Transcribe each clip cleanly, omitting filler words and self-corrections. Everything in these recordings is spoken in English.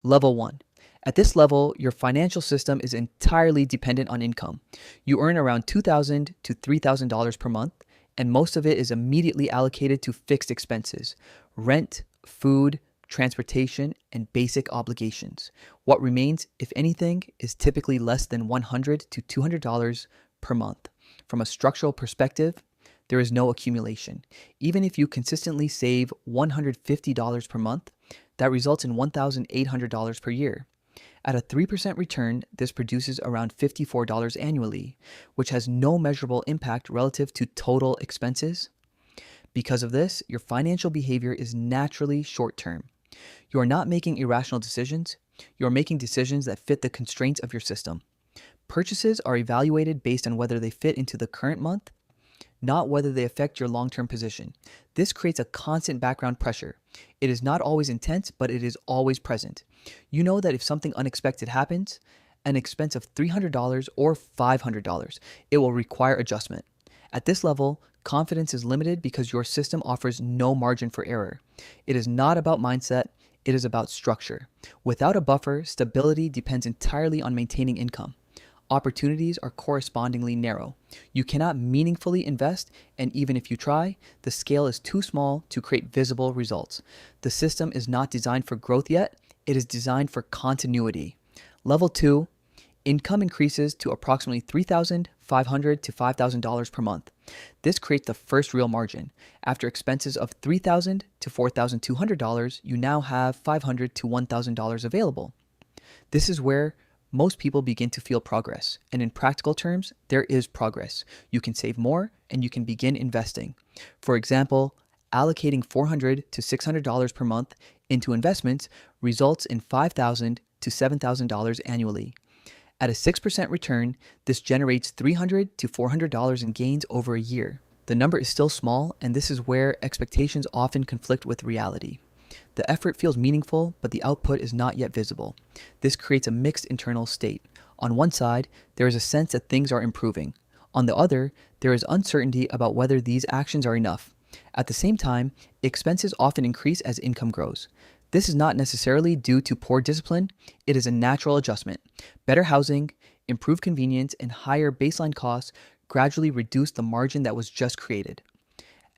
Level 1. At this level, your financial system is entirely dependent on income. You earn around $2,000 to $3,000 per month, and most of it is immediately allocated to fixed expenses: rent, food, transportation, and basic obligations. What remains, if anything, is typically less than $100 to $200 per month. From a structural perspective, there is no accumulation. Even if you consistently save $150 per month, that results in $1,800 per year. At a 3% return, this produces around $54 annually, which has no measurable impact relative to total expenses. Because of this, your financial behavior is naturally short term. You are not making irrational decisions, you are making decisions that fit the constraints of your system. Purchases are evaluated based on whether they fit into the current month, not whether they affect your long-term position. This creates a constant background pressure. It is not always intense, but it is always present. You know that if something unexpected happens, an expense of $300 or $500, it will require adjustment. At this level, confidence is limited because your system offers no margin for error. It is not about mindset, it is about structure. Without a buffer, stability depends entirely on maintaining income. Opportunities are correspondingly narrow. You cannot meaningfully invest, and even if you try, the scale is too small to create visible results. The system is not designed for growth yet, it is designed for continuity. Level 2, income increases to approximately $3,500 to $5,000 per month. This creates the first real margin. After expenses of $3,000 to $4,200, you now have $500 to $1,000 available. This is where most people begin to feel progress. And in practical terms, there is progress. You can save more and you can begin investing. For example, allocating $400 to $600 per month into investments results in $5,000 to $7,000 annually. At a 6% return, this generates $300 to $400 in gains over a year. The number is still small, and this is where expectations often conflict with reality. The effort feels meaningful, but the output is not yet visible. This creates a mixed internal state. On one side, there is a sense that things are improving. On the other, there is uncertainty about whether these actions are enough. At the same time, expenses often increase as income grows. This is not necessarily due to poor discipline, it is a natural adjustment. Better housing, improved convenience, and higher baseline costs gradually reduce the margin that was just created.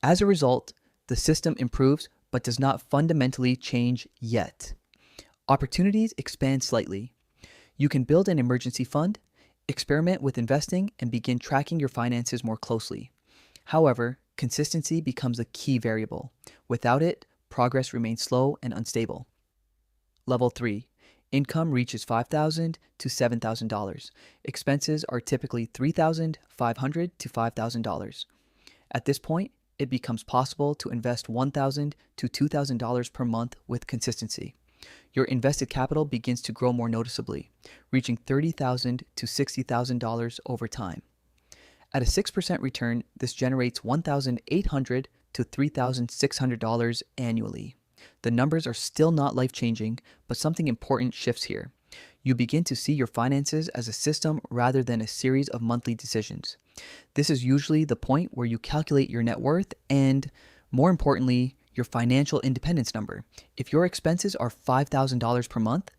As a result, the system improves but does not fundamentally change yet. Opportunities expand slightly. You can build an emergency fund, experiment with investing, and begin tracking your finances more closely. However, consistency becomes a key variable. Without it, progress remains slow and unstable. Level 3. Income reaches $5,000 to $7,000. Expenses are typically $3,500 to $5,000. At this point, it becomes possible to invest $1,000 to $2,000 per month with consistency. Your invested capital begins to grow more noticeably, reaching $30,000 to $60,000 over time. At a 6% return, this generates $1,800 to $3,600 annually. The numbers are still not life-changing, but something important shifts here. You begin to see your finances as a system rather than a series of monthly decisions. This is usually the point where you calculate your net worth and, more importantly, your financial independence number. If your expenses are $5,000 per month,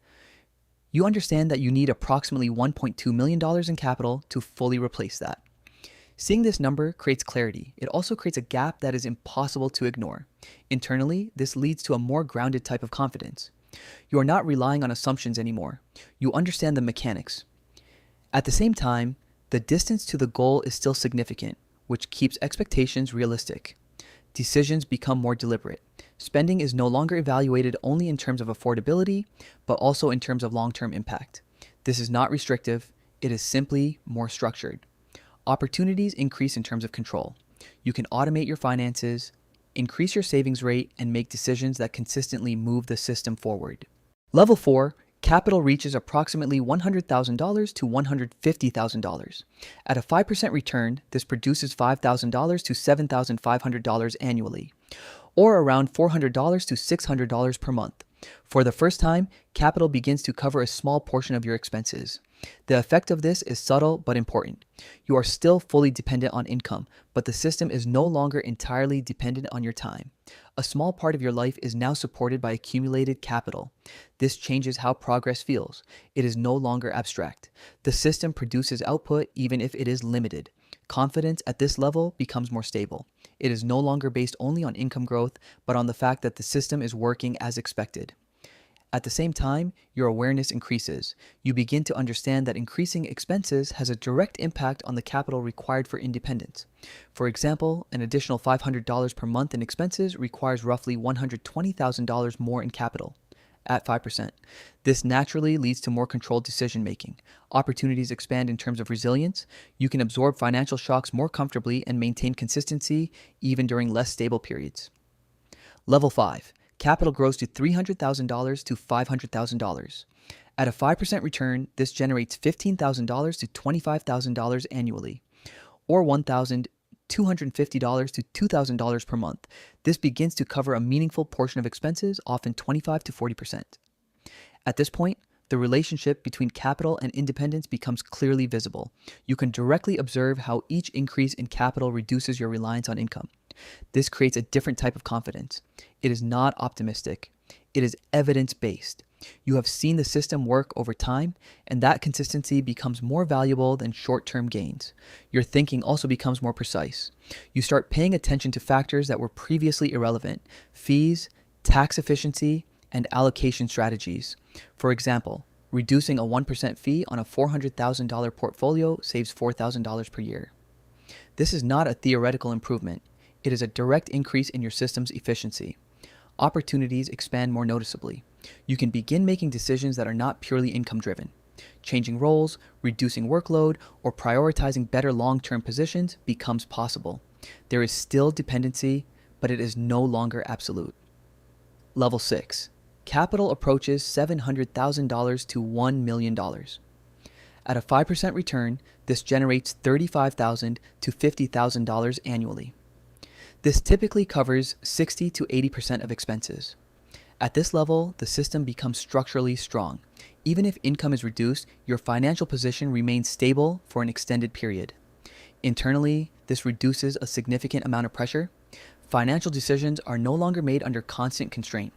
you understand that you need approximately $1.2 million in capital to fully replace that. Seeing this number creates clarity. It also creates a gap that is impossible to ignore. Internally, this leads to a more grounded type of confidence. You are not relying on assumptions anymore. You understand the mechanics. At the same time, the distance to the goal is still significant, which keeps expectations realistic. Decisions become more deliberate. Spending is no longer evaluated only in terms of affordability, but also in terms of long-term impact. This is not restrictive, it is simply more structured. Opportunities increase in terms of control. You can automate your finances, increase your savings rate, and make decisions that consistently move the system forward. Level 4, capital reaches approximately $100,000 to $150,000. At a 5% return, this produces $5,000 to $7,500 annually, or around $400 to $600 per month. For the first time, capital begins to cover a small portion of your expenses. The effect of this is subtle but important. You are still fully dependent on income, but the system is no longer entirely dependent on your time. A small part of your life is now supported by accumulated capital. This changes how progress feels. It is no longer abstract. The system produces output even if it is limited. Confidence at this level becomes more stable. It is no longer based only on income growth, but on the fact that the system is working as expected. At the same time, your awareness increases. You begin to understand that increasing expenses has a direct impact on the capital required for independence. For example, an additional $500 per month in expenses requires roughly $120,000 more in capital at 5%. This naturally leads to more controlled decision making. Opportunities expand in terms of resilience. You can absorb financial shocks more comfortably and maintain consistency even during less stable periods. Level 5. Capital grows to $300,000 to $500,000. At a 5% return, this generates $15,000 to $25,000 annually, or $1,250 to $2,000 per month. This begins to cover a meaningful portion of expenses, often 25 to 40%. At this point, the relationship between capital and independence becomes clearly visible. You can directly observe how each increase in capital reduces your reliance on income. This creates a different type of confidence. It is not optimistic. It is evidence-based. You have seen the system work over time, and that consistency becomes more valuable than short-term gains. Your thinking also becomes more precise. You start paying attention to factors that were previously irrelevant: fees, tax efficiency, and allocation strategies. For example, reducing a 1% fee on a $400,000 portfolio saves $4,000 per year. This is not a theoretical improvement. It is a direct increase in your system's efficiency. Opportunities expand more noticeably. You can begin making decisions that are not purely income-driven. Changing roles, reducing workload, or prioritizing better long-term positions becomes possible. There is still dependency, but it is no longer absolute. Level 6. Capital approaches $700,000 to $1 million. At a 5% return, this generates $35,000 to $50,000 annually. This typically covers 60 to 80% of expenses. At this level, the system becomes structurally strong. Even if income is reduced, your financial position remains stable for an extended period. Internally, this reduces a significant amount of pressure. Financial decisions are no longer made under constant constraint.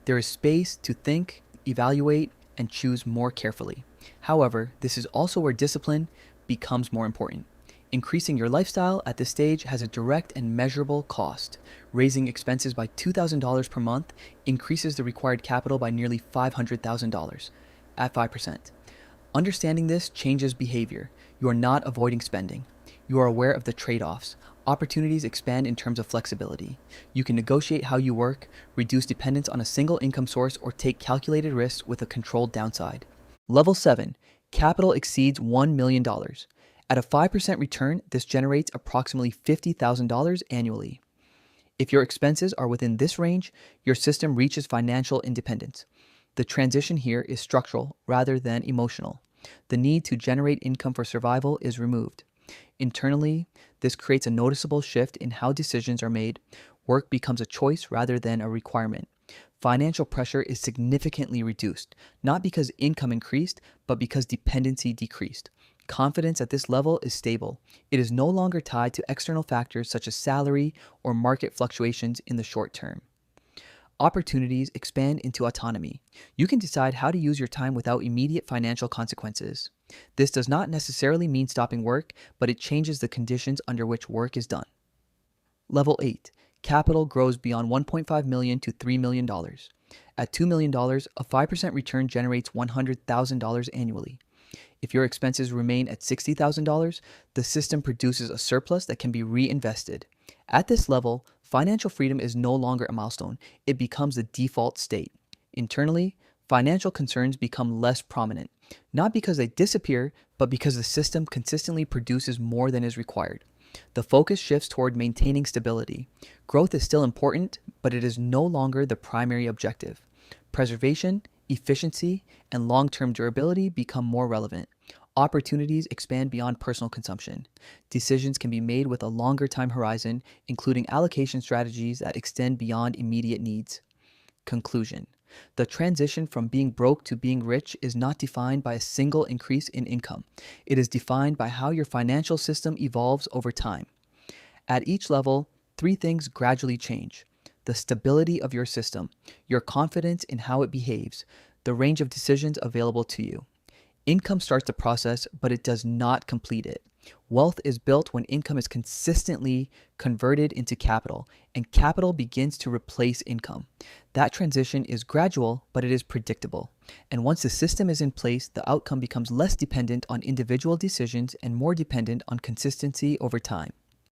There is space to think, evaluate, and choose more carefully. However, this is also where discipline becomes more important. Increasing your lifestyle at this stage has a direct and measurable cost. Raising expenses by $2,000 per month increases the required capital by nearly $500,000 at 5%. Understanding this changes behavior. You are not avoiding spending. You are aware of the trade-offs. Opportunities expand in terms of flexibility. You can negotiate how you work, reduce dependence on a single income source, or take calculated risks with a controlled downside. Level 7. Capital exceeds $1 million. At a 5% return, this generates approximately $50,000 annually. If your expenses are within this range, your system reaches financial independence. The transition here is structural rather than emotional. The need to generate income for survival is removed. Internally, this creates a noticeable shift in how decisions are made. Work becomes a choice rather than a requirement. Financial pressure is significantly reduced, not because income increased, but because dependency decreased. Confidence at this level is stable. It is no longer tied to external factors such as salary or market fluctuations in the short term. Opportunities expand into autonomy. You can decide how to use your time without immediate financial consequences. This does not necessarily mean stopping work, but it changes the conditions under which work is done. Level 8. Capital grows beyond $1.5 million to $3 million. At $2 million, a 5% return generates $100,000 annually. If your expenses remain at $60,000, the system produces a surplus that can be reinvested. At this level, financial freedom is no longer a milestone. It becomes the default state. Internally, financial concerns become less prominent, not because they disappear, but because the system consistently produces more than is required. The focus shifts toward maintaining stability. Growth is still important, but it is no longer the primary objective. Preservation, efficiency, and long-term durability become more relevant. Opportunities expand beyond personal consumption. Decisions can be made with a longer time horizon, including allocation strategies that extend beyond immediate needs. Conclusion. The transition from being broke to being rich is not defined by a single increase in income. It is defined by how your financial system evolves over time. At each level, three things gradually change. the stability of your system, your confidence in how it behaves, the range of decisions available to you. Income starts the process, but it does not complete it. Wealth is built when income is consistently converted into capital, and capital begins to replace income. That transition is gradual, but it is predictable. And once the system is in place, the outcome becomes less dependent on individual decisions and more dependent on consistency over time.